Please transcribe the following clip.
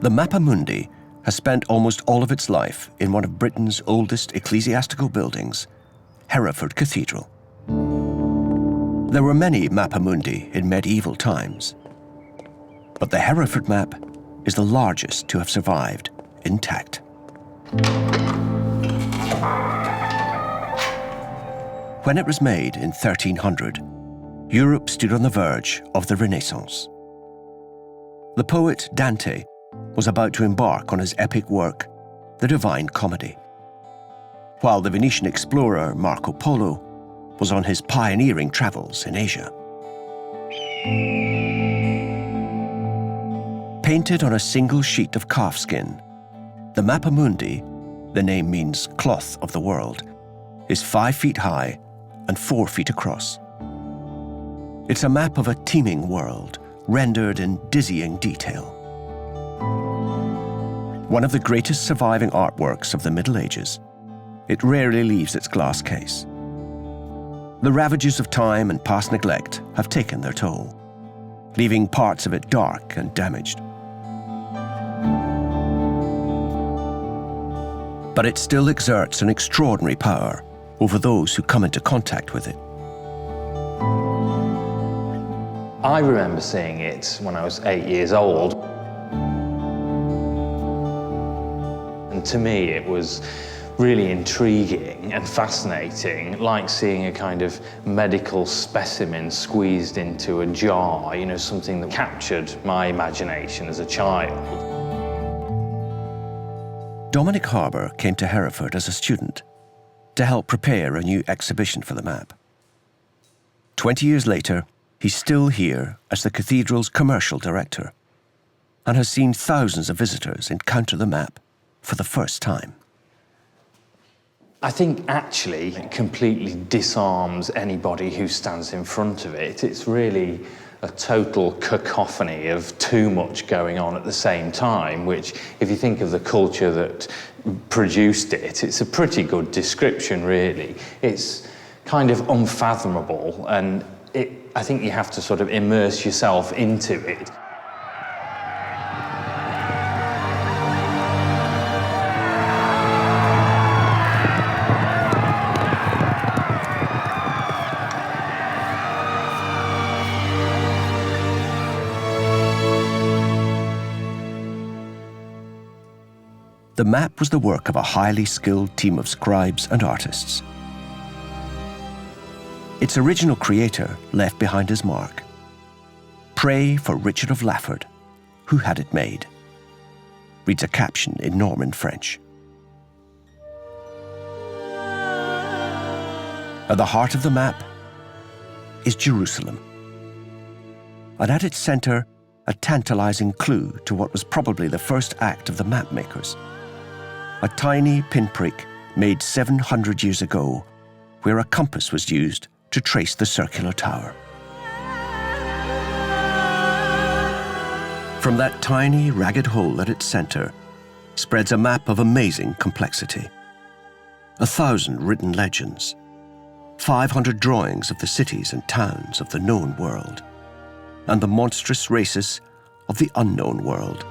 The Mappa Mundi has spent almost all of its life in one of Britain's oldest ecclesiastical buildings, Hereford Cathedral. There were many Mappa Mundi in medieval times, but the Hereford map is the largest to have survived intact. When it was made in 1300, Europe stood on the verge of the Renaissance. The poet Dante was about to embark on his epic work, The Divine Comedy, while the Venetian explorer Marco Polo was on his pioneering travels in Asia. Painted on a single sheet of calfskin, the Mappa Mundi, the name means cloth of the world, is 5 feet high and 4 feet across. It's a map of a teeming world, rendered in dizzying detail. One of the greatest surviving artworks of the Middle Ages, it rarely leaves its glass case. The ravages of time and past neglect have taken their toll, leaving parts of it dark and damaged. But it still exerts an extraordinary power over those who come into contact with it. I remember seeing it when I was 8 years old. And to me, it was really intriguing and fascinating, like seeing a kind of medical specimen squeezed into a jar, you know, something that captured my imagination as a child. Dominic Harbour came to Hereford as a student to help prepare a new exhibition for the map. 20 years later, he's still here as the cathedral's commercial director and has seen thousands of visitors encounter the map for the first time. I think actually it completely disarms anybody who stands in front of it. It's really a total cacophony of too much going on at the same time, which, if you think of the culture that produced it, it's a pretty good description, really. It's kind of unfathomable, and I think you have to sort of immerse yourself into it. The map was the work of a highly skilled team of scribes and artists. Its original creator left behind his mark. Pray for Richard of Lafford, who had it made, reads a caption in Norman French. At the heart of the map is Jerusalem, and at its center, a tantalizing clue to what was probably the first act of the map makers. A tiny pinprick made 700 years ago, where a compass was used to trace the circular tower. From that tiny, ragged hole at its center spreads a map of amazing complexity. 1,000 written legends, 500 drawings of the cities and towns of the known world, and the monstrous races of the unknown world.